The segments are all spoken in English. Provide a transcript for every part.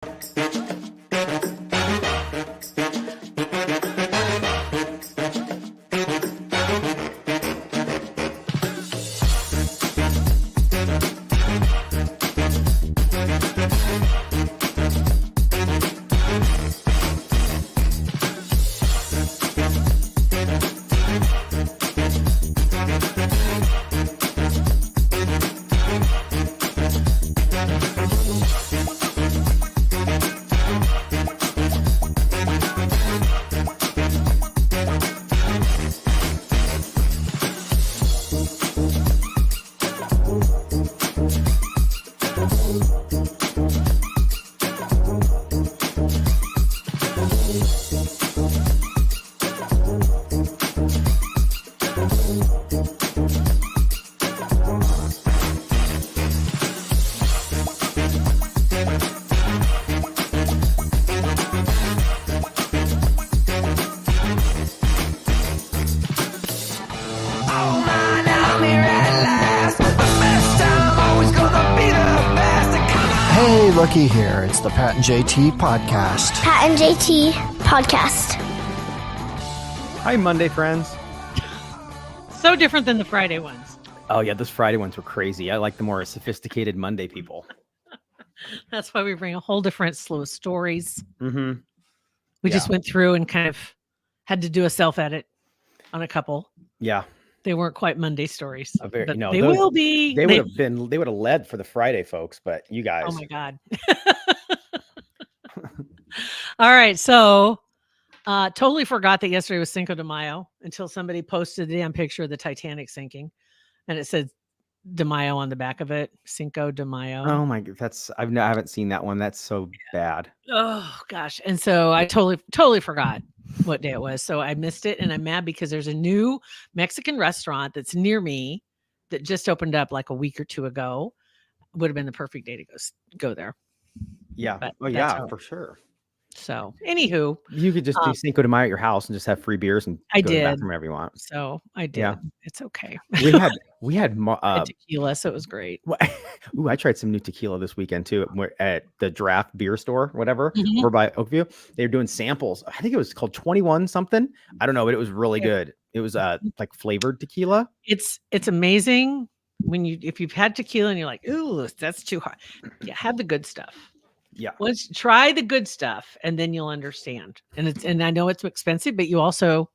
Hey, looky here. It's the Pat and JT podcast. Pat and JT podcast. Hi, Monday friends. So different than the Friday ones. Oh, yeah, those Friday ones were crazy. I like the more sophisticated Monday people. That's why we bring a whole different slew of stories. Mm-hmm. We just went through and kind of had to do a self-edit on a couple. Yeah. They weren't quite Monday stories. They those, will be. They would have led for the Friday folks, but you guys. Oh, my God. All right. So totally forgot that yesterday was Cinco de Mayo until somebody posted the damn picture of the Titanic sinking. And it said de Mayo on the back of it. Cinco de Mayo. Oh, my God. I haven't seen that one. That's so bad. Oh, gosh. And so I totally forgot what day it was. So I missed it. And I'm mad because there's a new Mexican restaurant that's near me that just opened up like a week or two ago. Would have been the perfect day to go there. Yeah. But for sure. So anywho, you could just do Cinco de Mayo at your house and just have free beers and I go to the did. bathroom whenever you want. So I did. Yeah. It's okay. We had tequila, so it was great. Ooh, I tried some new tequila this weekend too. We're at the Draft Beer Store, whatever, over by Oakview. They were doing samples. I think it was called 21 something. I don't know, but it was really good. It was like flavored tequila. It's amazing if you've had tequila and you're like, ooh, that's too hot. Yeah, have the good stuff. Yeah. Once try the good stuff and then you'll understand. And I know it's expensive, but you also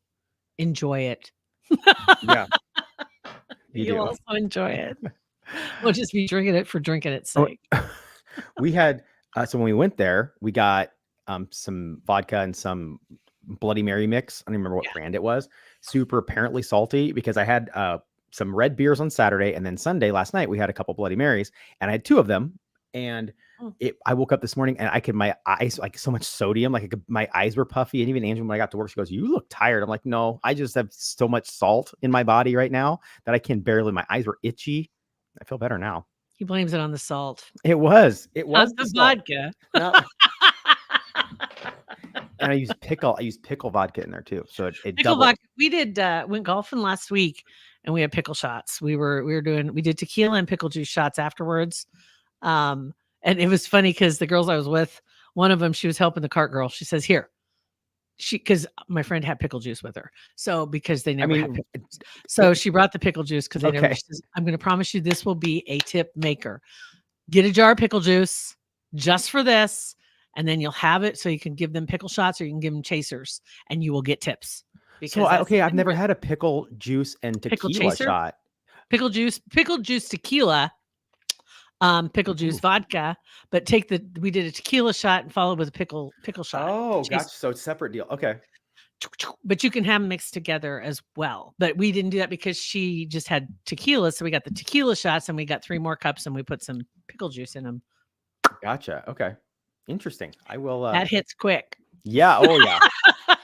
enjoy it. Yeah. You also enjoy it. We'll just be drinking it for drinking its sake. We had so when we went there, we got some vodka and some Bloody Mary mix. I don't remember what brand it was. Super apparently salty because I had some red beers on Saturday and then Sunday last night we had a couple Bloody Marys and I had two of them. And I woke up this morning and my eyes, like so much sodium, my eyes were puffy. And even Angela, when I got to work, she goes, "You look tired." I'm like, "No, I just have so much salt in my body right now that I can barely, my eyes were itchy." I feel better now. He blames it on the salt. It was the vodka. No. And I used pickle vodka in there too. So it pickle vodka. We went golfing last week and we had pickle shots. We did tequila and pickle juice shots afterwards. And it was funny because the girls I was with, one of them, she was helping the cart girl. She says, "Here," because my friend had pickle juice with her. So because they never had pickle juice. So she brought the pickle juice because she says, "I'm going to promise you this will be a tip maker. Get a jar of pickle juice just for this. And then you'll have it so you can give them pickle shots or you can give them chasers and you will get tips." I've never had a pickle juice and tequila shot. Pickle juice tequila. Pickle juice vodka, but we did a tequila shot and followed with a pickle shot. Oh, gotcha. So it's a separate deal. Okay. But you can have them mixed together as well. But we didn't do that because she just had tequila. So we got the tequila shots and we got 3 more cups and we put some pickle juice in them. Gotcha. Okay. Interesting. I will. That hits quick. Yeah. Oh, yeah.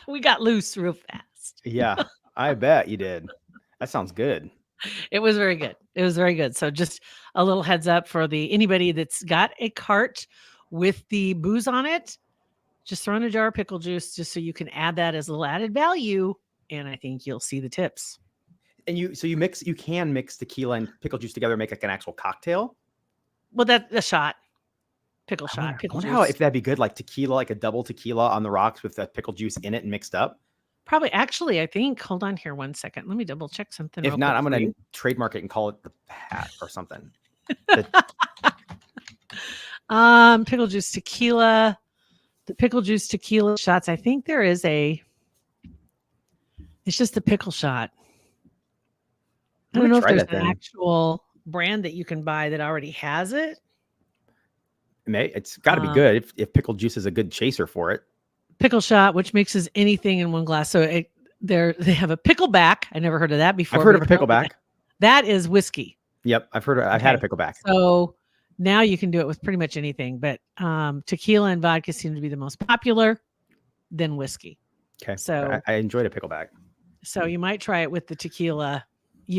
We got loose real fast. Yeah. I bet you did. That sounds good. It was very good. So just a little heads up for anybody that's got a cart with the booze on it, just throw in a jar of pickle juice just so you can add that as a little added value. And I think you'll see the tips. And you can mix tequila and pickle juice together and make like an actual cocktail. Well, that's a shot. pickle I shot, wonder, pickle I wonder juice. how, if that'd be good, like tequila, like a double tequila on the rocks with the pickle juice in it and mixed up. Probably, actually, I think. Hold on here 1 second. Let me double check something. If real not, quick I'm for going you. to trademark it and call it the Pat or something. Pickle juice tequila. The pickle juice tequila shots. I think there is a. It's just the pickle shot. I don't know if there's an actual brand that you can buy that already has it. It's got to be good if pickle juice is a good chaser for it. Pickle shot, which mixes anything in one glass. So they have a pickleback. I never heard of that before. I've heard of a pickleback. That is whiskey. Yep, I've had a pickleback. So now you can do it with pretty much anything, but tequila and vodka seem to be the most popular, then whiskey. Okay, so I enjoyed a pickleback. So you might try it with the tequila.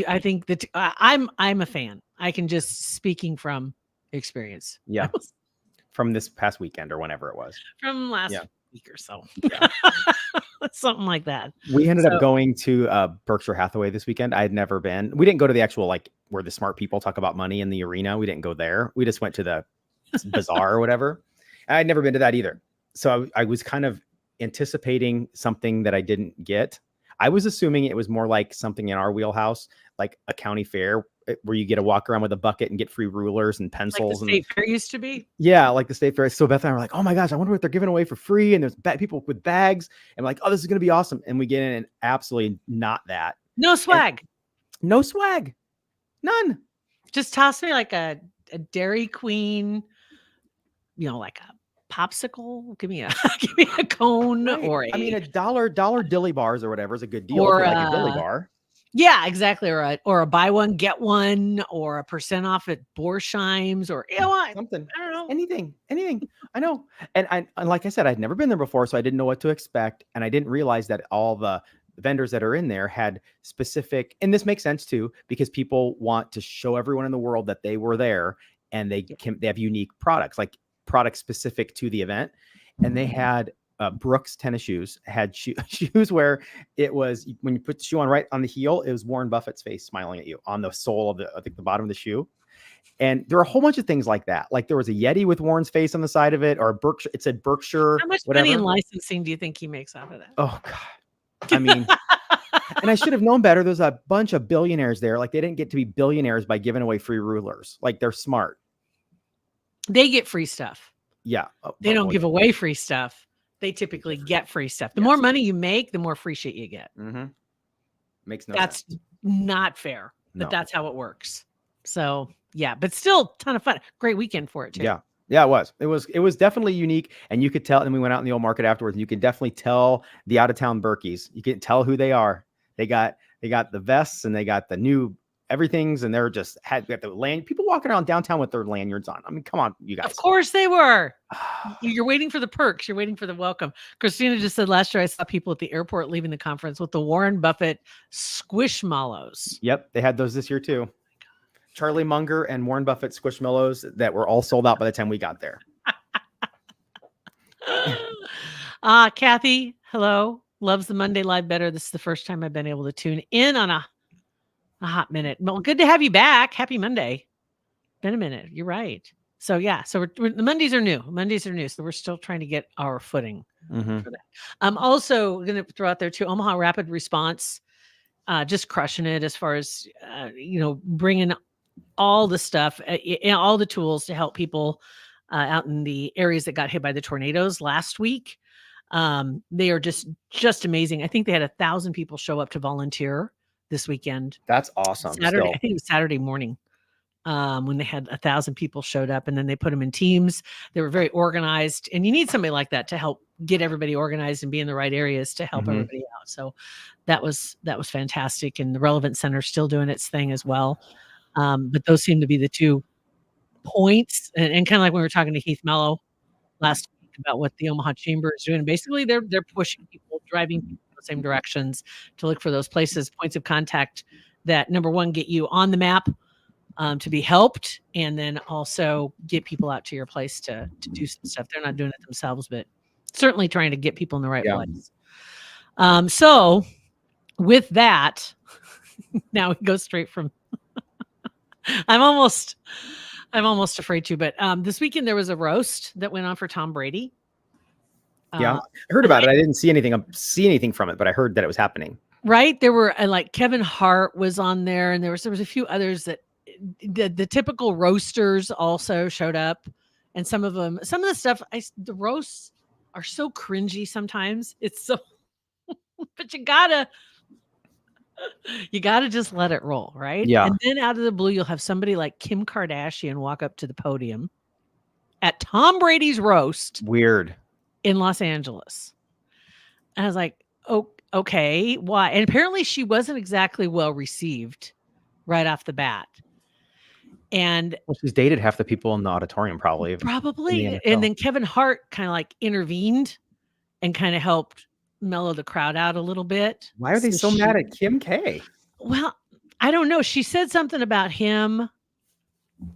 I think that I'm a fan. I can just speaking from experience. Yeah, from this past weekend or whenever it was. From last week or so. Yeah. Something like that. We ended up going to Berkshire Hathaway this weekend. I had never been. We didn't go to the actual, like, where the smart people talk about money in the arena. We didn't go there. We just went to the bazaar or whatever. And I'd never been to that either. So I was kind of anticipating something that I didn't get. I was assuming it was more like something in our wheelhouse, like a county fair where you get to walk around with a bucket and get free rulers and pencils. Like the state fair used to be? Yeah, like the state fair. So Beth and I were like, oh my gosh, I wonder what they're giving away for free. And there's people with bags. And we're like, oh, this is going to be awesome. And we get in and absolutely not that. No swag. And no swag. None. Just toss me like a Dairy Queen, like a popsicle. Give me a cone, right. Or a dollar dilly bars or whatever is a good deal. Or like a dilly bar. Yeah, exactly. Or a buy one, get one, or a % off at Borsheim's, or something. I don't know. Anything. I know. And like I said, I'd never been there before, so I didn't know what to expect. And I didn't realize that all the vendors that are in there had specific, and this makes sense too, because people want to show everyone in the world that they were there and they have unique products, like products specific to the event. And they had Brooks tennis shoes, had shoes where it was, when you put the shoe on right on the heel, it was Warren Buffett's face smiling at you on the sole of I think the bottom of the shoe. And there are a whole bunch of things like that. Like there was a Yeti with Warren's face on the side of it, or Berkshire. It said Berkshire. How much money in licensing do you think he makes off of that? Oh God. I mean, and I should have known better. There's a bunch of billionaires there. Like they didn't get to be billionaires by giving away free rulers. Like they're smart. They get free stuff. Yeah. They don't give away free stuff. They typically get free stuff. The more money you make, the more free shit you get. Mm-hmm. Makes no sense. That's not fair, but that's how it works. So yeah, but still ton of fun. Great weekend for it too. Yeah. Yeah, it was definitely unique. And you could tell, and we went out in the old market afterwards, and you could definitely tell the out of town Berkeys. You can tell who they are. They got the vests and they got the new everything's, and they're just had the land. People walking around downtown with their lanyards on. I mean, come on, you guys. Of course they were. You're waiting for the perks. You're waiting for the welcome. Christina just said last year I saw people at the airport leaving the conference with the Warren Buffett Squishmallows. Yep, they had those this year too. Charlie Munger and Warren Buffett Squishmallows that were all sold out by the time we got there. Kathy, hello. Loves the Monday Live better. This is the first time I've been able to tune in on a hot minute. Well, good to have you back. Happy Monday. Been a minute. You're right. So yeah, so the Mondays are new. So we're still trying to get our footing for that. I'm also going to throw out there too, Omaha Rapid Response, just crushing it as far as, bringing all the stuff, all the tools to help people out in the areas that got hit by the tornadoes last week. They are just amazing. I think they had 1,000 people show up to volunteer this weekend. That's awesome. Saturday, I think it was Saturday morning when they had 1,000 people showed up, and then they put them in teams. They were very organized, and you need somebody like that to help get everybody organized and be in the right areas to help everybody out. So that was fantastic. And the Relevant Center is still doing its thing as well. But those seem to be the 2 points, and kind of like when we were talking to Heath Mello last week about what the Omaha Chamber is doing. Basically, they're pushing people, driving people in the same directions to look for those places, points of contact that, number one, get you on the map to be helped, and then also get people out to your place to do some stuff. They're not doing it themselves, but certainly trying to get people in the right place. So with that, now we go straight from I'm almost I'm almost afraid to, but this weekend there was a roast that went on for Tom Brady. Yeah, I heard about it. I didn't see anything from it, but I heard that it was happening. Right. There were like Kevin Hart was on there, and there was a few others that the typical roasters also showed up, and some of the stuff, the roasts are so cringy sometimes. It's so, but you gotta just let it roll, right? Yeah. And then out of the blue, you'll have somebody like Kim Kardashian walk up to the podium at Tom Brady's roast. Weird. In Los Angeles. And I was like, oh, okay, why? And apparently she wasn't exactly well received right off the bat. And well, she's dated half the people in the auditorium, probably. And then Kevin Hart kind of like intervened and kind of helped mellow the crowd out a little bit. Why are they so mad at Kim K? Well, I don't know. She said something about him.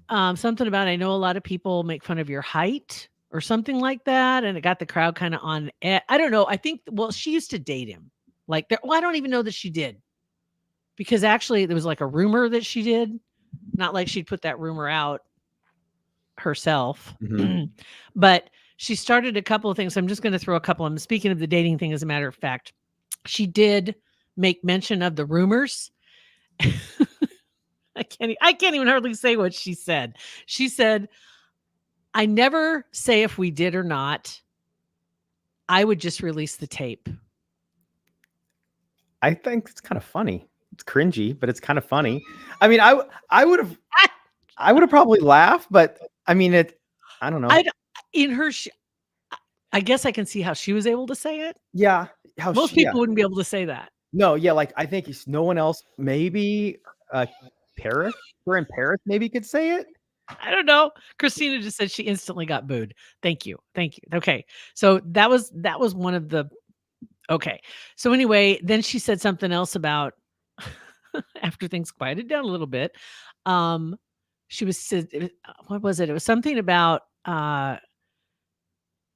Something about, I know a lot of people make fun of your height or something like that. And it got the crowd kind of on. I don't know. I think, well, she used to date him. Like, I don't even know that she did. Because actually there was like a rumor that she did. Not like she'd put that rumor out herself. Mm-hmm. But she started a couple of things. I'm just going to throw a couple of them. Speaking of the dating thing, as a matter of fact, she did make mention of the rumors. I can't even hardly say what she said. She said, I never say if we did or not. I would just release the tape. I think it's kind of funny. It's cringy, but it's kind of funny. I mean, I would have probably laughed, but I mean, I don't know. I guess I can see how she was able to say it. Yeah. Most people wouldn't be able to say that. No. Yeah. Like, I think no one else, maybe Paris, we're in Paris, maybe could say it. I don't know. Christina just said she instantly got booed. Thank you. Okay. So that was one of the, okay. So anyway, then she said something else about, after things quieted down a little bit, she said, what was it? It was something about,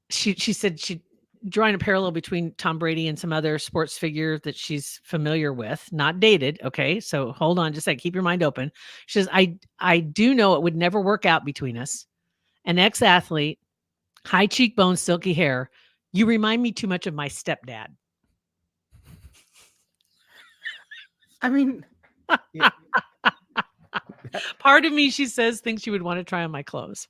she said she drawing a parallel between Tom Brady and some other sports figure that she's familiar with, not dated. Okay. So hold on, just like, keep your mind open. She says, I do know it would never work out between us. An ex-athlete, high cheekbones, silky hair. You remind me too much of my stepdad. I mean, yeah. Part of me, she says, thinks she would want to try on my clothes.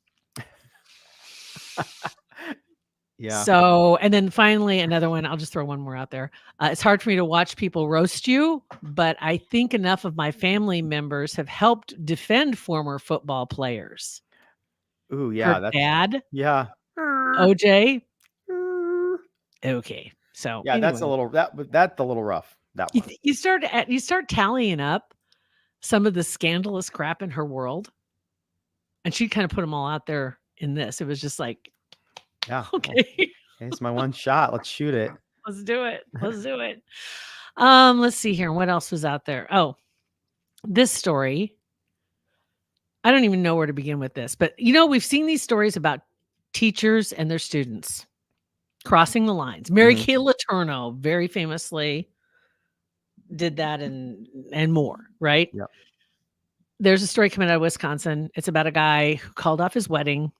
Yeah. So, and then finally, another one, I'll just throw one more out there. It's hard for me to watch people roast you, but I think enough of my family members have helped defend former football players. Ooh, yeah. Her dad. Yeah. OJ. Okay. So yeah, anyway. That's a little rough. That one. You start tallying up some of the scandalous crap in her world, and she kind of put them all out there in this. It was just like, yeah, okay, it's my one shot. Let's shoot it. Let's do it. Let's see here. What else was out there? Oh, this story. I don't even know where to begin with this, but we've seen these stories about teachers and their students crossing the lines. Mary Kay Letourneau very famously did that and more, right? Yeah. There's a story coming out of Wisconsin. It's about a guy who called off his wedding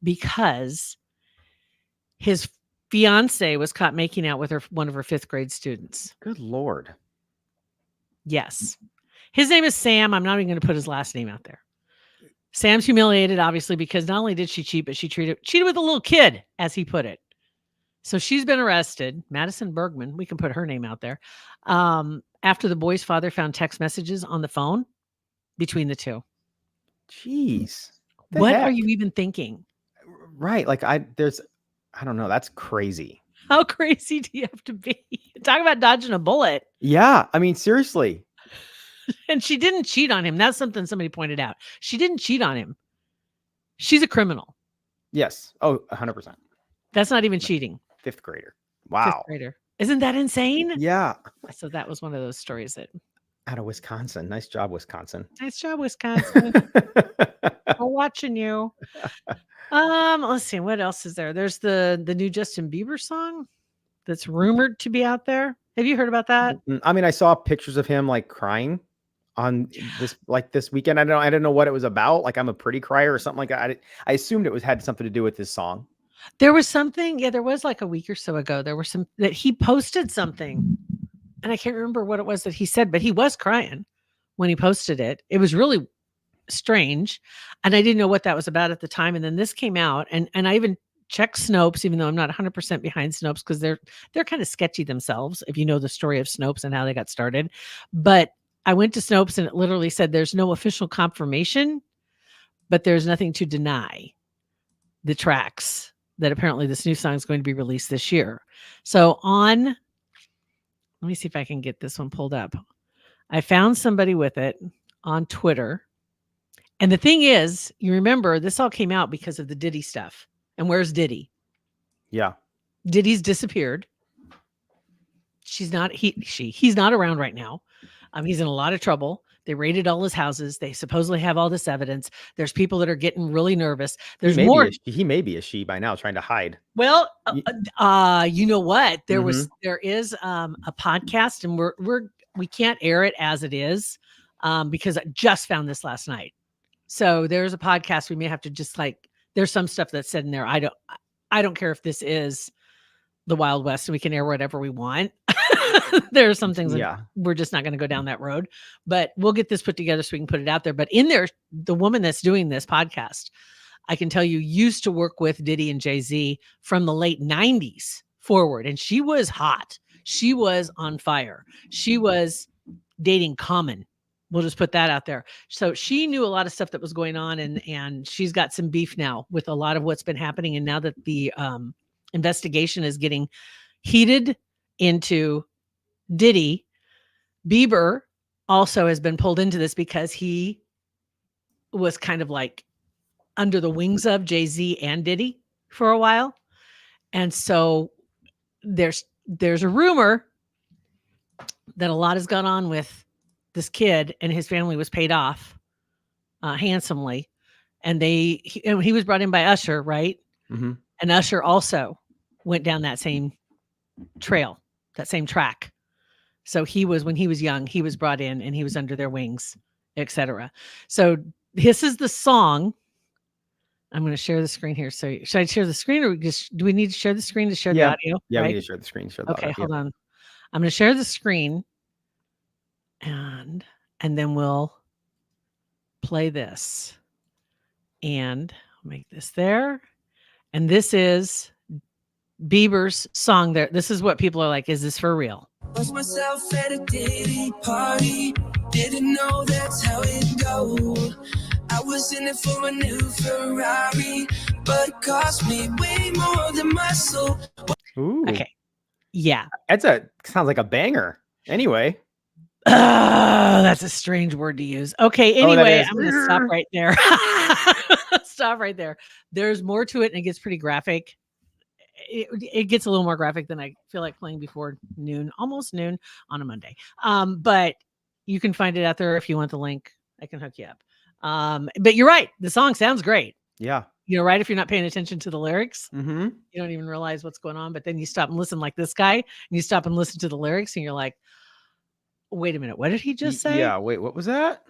because his fiance was caught making out with one of her 5th grade students. Good Lord. Yes. His name is Sam. I'm not even going to put his last name out there. Sam's humiliated, obviously, because not only did she cheat, but she cheated with a little kid, as he put it. So she's been arrested. Madison Bergman, we can put her name out there. After the boy's father found text messages on the phone between the two. Jeez. What are you even thinking? Right. Like I don't know. That's crazy. How crazy do you have to be? Talk about dodging a bullet. Yeah. I mean, seriously. And she didn't cheat on him. That's something somebody pointed out. She didn't cheat on him. She's a criminal. Yes. Oh, 100%. That's not even cheating. 5th grader. Wow. 5th grader. Isn't that insane? Yeah. So that was one of those stories that. Out of Wisconsin. Nice job, Wisconsin. Nice job, Wisconsin. We're watching you. Let's see. What else is there? There's the new Justin Bieber song that's rumored to be out there. Have you heard about that? I mean, I saw pictures of him like crying on this weekend. I don't know what it was about. Like I'm a pretty crier or something like that. I assumed it had something to do with this song. There was something, there was like a week or so ago. There were some that he posted something, and I can't remember what it was that he said, but he was crying when he posted it. It was really strange, and I didn't know what that was about at the time. And then this came out, and I even checked Snopes, even though I'm not 100% behind Snopes because they're kind of sketchy themselves. If you know the story of Snopes and how they got started, but I went to Snopes and it literally said there's no official confirmation, but there's nothing to deny the tracks that apparently this new song is going to be released this year. So let me see if I can get this one pulled up. I found somebody with it on Twitter. And the thing is, you remember this all came out because of the Diddy stuff. And where's Diddy? Yeah. Diddy's disappeared. He's not around right now. He's in a lot of trouble. They raided all his houses. They supposedly have all this evidence. There's people that are getting really nervous. There's more. He may be a she by now, trying to hide. Well, you know what? There is a podcast, and we can't air it as it is because I just found this last night. So there's a podcast. We may have to just there's some stuff that's said in there. I don't care if this is the Wild West and we can air whatever we want. There are some things that we're just not going to go down that road, but we'll get this put together so we can put it out there. But in there, the woman that's doing this podcast, I can tell you, used to work with Diddy and Jay-Z from the late 90s forward. And she was hot. She was on fire. She was dating Common. We'll just put that out there. So she knew a lot of stuff that was going on, and she's got some beef now with a lot of what's been happening. And now that the investigation is getting heated into Diddy, Bieber also has been pulled into this because he was kind of like under the wings of Jay-Z and Diddy for a while. And so there's a rumor that a lot has gone on with this kid, and his family was paid off handsomely. And he was brought in by Usher, right? Mm-hmm. And Usher also went down that same trail, that same track. So when he was young, he was brought in and he was under their wings, etc. So this is the song. I'm going to share the screen here. So should I share the screen, or do we need to share the screen to share the audio? Yeah, right? We need to share the screen. Okay, hold on. I'm going to share the screen, and then we'll play this. And I'll make this there. And this is Bieber's song there. This is what people are like, is this for real? Lost myself at a Diddy party. Didn't know that's how it goes. I was in it for a new Ferrari, but it cost me way more than my soul. Ooh. Okay. Yeah. Sounds like a banger. Anyway. That's a strange word to use. Okay. Anyway, I'm going to stop right there. Stop right there. There's more to it, and it gets pretty graphic. It gets a little more graphic than I feel like playing before noon, almost noon on a Monday. But you can find it out there if you want the link. I can hook you up. But you're right. The song sounds great. Yeah. You're right. If you're not paying attention to the lyrics, mm-hmm. You don't even realize what's going on. But then you stop and listen like this guy, and you stop and listen to the lyrics, and you're like, wait a minute. What did he just say? Yeah. Wait, what was that?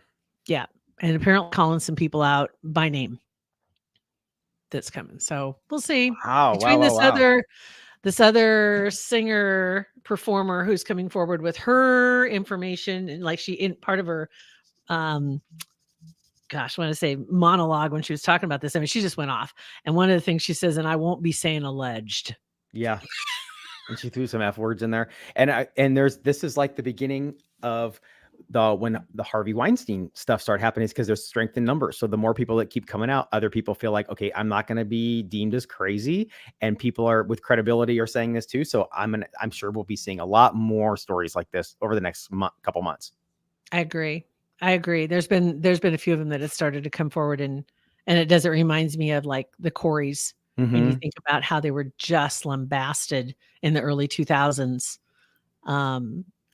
Yeah. And apparently calling some people out by name that's coming. So we'll see. Wow. Between this other singer performer who's coming forward with her information, and like she in part of her monologue when she was talking about this. I mean, she just went off. And one of the things she says, and I won't be saying alleged. Yeah. And she threw some F words in there. And this is like the beginning of when the Harvey Weinstein stuff started happening, is because there's strength in numbers. So the more people that keep coming out, other people feel like, okay, I'm not going to be deemed as crazy, and people are with credibility are saying this too. So I'm sure we'll be seeing a lot more stories like this over the next couple months. I agree. There's been a few of them that have started to come forward, and it reminds me of like the Coreys. Mm-hmm. And you think about how they were just lambasted in the early 2000s.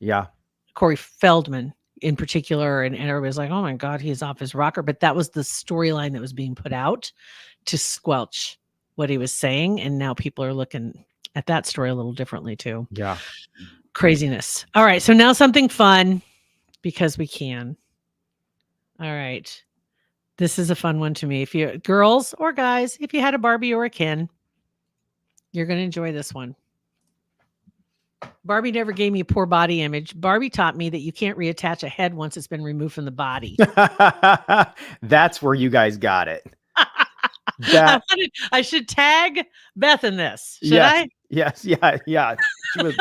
Yeah. Corey Feldman in particular, and everybody's like, oh my God, he's off his rocker. But that was the storyline that was being put out to squelch what he was saying. And now people are looking at that story a little differently too. Yeah. Craziness. All right. So now something fun, because we can. All right. This is a fun one to me. If you girls or guys, if you had a Barbie or a Ken, you're going to enjoy this one. Barbie never gave me a poor body image. Barbie taught me that you can't reattach a head once it's been removed from the body. That's where you guys got it. I should tag Beth in this. Should I? Yes. Yeah. She was...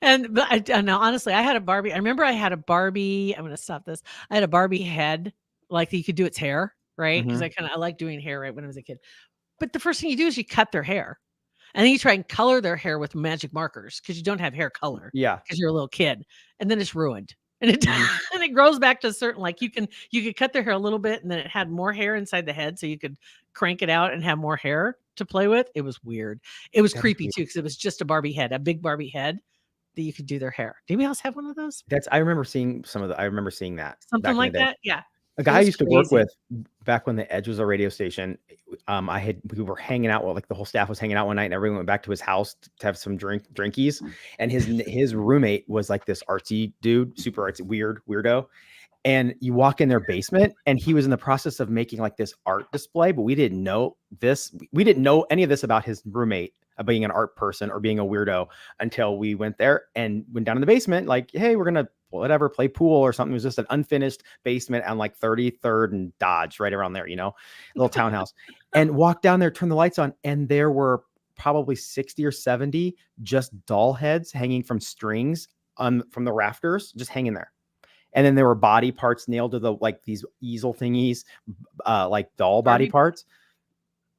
But no, honestly, I had a Barbie. I remember I had a Barbie. I'm going to stop this. I had a Barbie head, like you could do its hair, right? Because I like doing hair right when I was a kid. But the first thing you do is you cut their hair. And then you try and color their hair with magic markers because you don't have hair color. Yeah. Because you're a little kid. And then it's ruined. And it and it grows back to a certain, like you could cut their hair a little bit and then it had more hair inside the head. So you could crank it out and have more hair to play with. It was weird. It was creepy too, because it was just a Barbie head, a big Barbie head that you could do their hair. Did anybody else have one of those? I remember seeing that. Something like that. Yeah. A guy I used to work with back when the Edge was a radio station. We were hanging out. Well, like the whole staff was hanging out one night, and everyone went back to his house to have some drinkies. And his roommate was like this artsy dude, super artsy, weirdo. And you walk in their basement, and he was in the process of making like this art display, but we didn't know this. We didn't know any of this about his roommate being an art person or being a weirdo until we went there and went down in the basement. Like, hey, we're gonna play pool or something. It was just an unfinished basement on like 33rd and Dodge, right around there, a little townhouse. And walked down there, turned the lights on, and there were probably 60 or 70 just doll heads hanging from strings from the rafters, just hanging there. And then there were body parts nailed to these easel thingies, like doll body parts.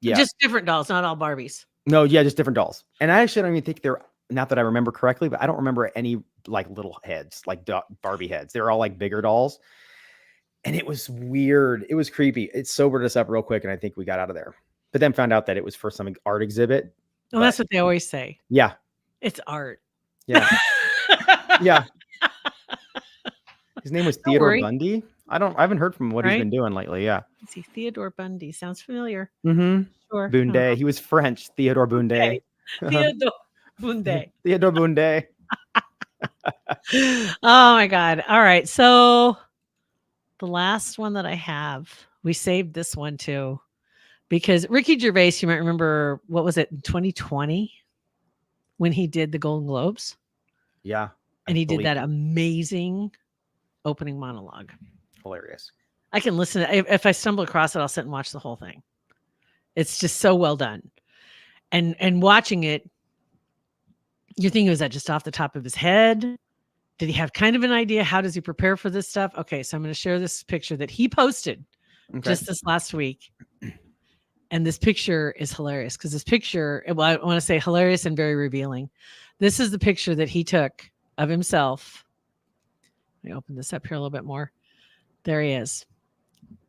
Yeah, just different dolls, not all Barbies. No, yeah, just different dolls. And I actually don't even think they're, not that I remember correctly, but I don't remember any like little heads, like Barbie heads. They were all like bigger dolls. And it was weird. It was creepy. It sobered us up real quick. And I think we got out of there, but then found out that it was for some art exhibit. Well, that's what they always say. Yeah. It's art. Yeah. Yeah. His name was Theodore Bundy. I haven't heard from what he's been doing lately. Yeah. Let's see. Theodore Bundy sounds familiar. Mm-hmm. Sure. Bunde. He was French. Theodore Bunde. Okay. Theodore Bunde. Theodore Bunde. Oh my God. All right. So the last one that I have, we saved this one too, because Ricky Gervais, you might remember, what was it, in 2020 when he did the Golden Globes? Yeah. And he did that amazing opening monologue. Hilarious. I can listen to it. If I stumble across it, I'll sit and watch the whole thing. It's just so well done. And watching it, you're thinking, was that just off the top of his head? Did he have kind of an idea? How does he prepare for this stuff? Okay, so I'm going to share this picture that he posted just this last week. And this picture is hilarious because this picture, well, I want to say hilarious and very revealing. This is the picture that he took of himself. Let me open this up here a little bit more. There he is.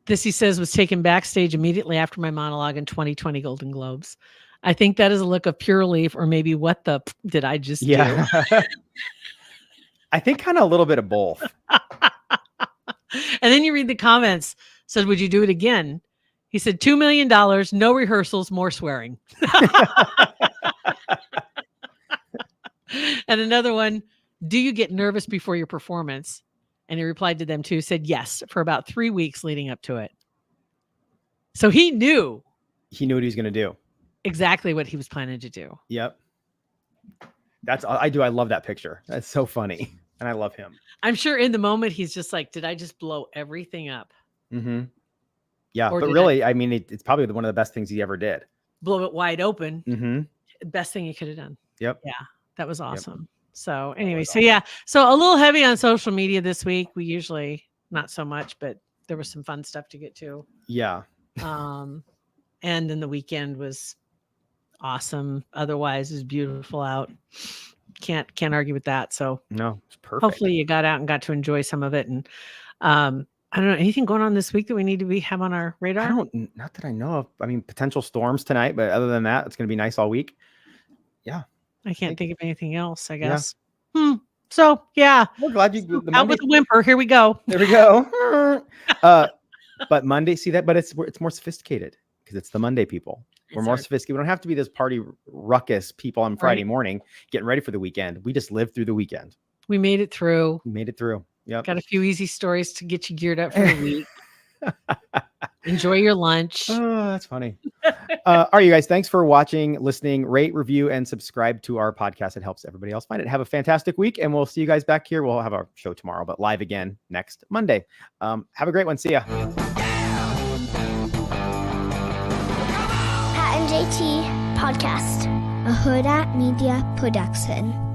This, he says, was taken backstage immediately after my monologue in 2020 Golden Globes. I think that is a look of pure relief, or maybe what the did I just do? I think kind of a little bit of both. And then you read the comments. Said, would you do it again? He said, $2 million, no rehearsals, more swearing. And another one, do you get nervous before your performance? And he replied to them too, said yes, for about 3 weeks leading up to it. So he knew. He knew what he was going to do. Exactly what he was planning to do. Yep. I love that picture. That's so funny. And I love him. I'm sure in the moment, he's just like, did I just blow everything up? Mm-hmm. Yeah. But really, I mean, it's probably one of the best things he ever did. Blow it wide open. Mm-hmm. Best thing he could have done. Yep. Yeah. That was awesome. Yep. So anyway, so yeah. So a little heavy on social media this week. We usually not so much, but there was some fun stuff to get to. Yeah. And then the weekend was awesome. Otherwise, it was beautiful out. Can't argue with that. So no, it's perfect. Hopefully you got out and got to enjoy some of it. And I don't know, anything going on this week that we need to have on our radar? Not that I know of. I mean, potential storms tonight, but other than that, it's going to be nice all week. Yeah. I can't think of anything else, I guess. Yeah. So yeah. We're glad you out with a whimper. Here we go. There we go. But Monday, see that, but it's more sophisticated because it's the Monday people. We're more sophisticated. We don't have to be this party ruckus people on Friday morning getting ready for the weekend. We just lived through the weekend. We made it through. Yep. Got a few easy stories to get you geared up for the week. Enjoy your lunch. Oh, that's funny. All right, you guys, thanks for watching, listening, rate, review, and subscribe to our podcast. It helps everybody else find it. Have a fantastic week, and we'll see you guys back here. We'll have our show tomorrow, but live again next Monday. Have a great one. See ya. Pat and JT Podcast, a Hurrdat Media Production.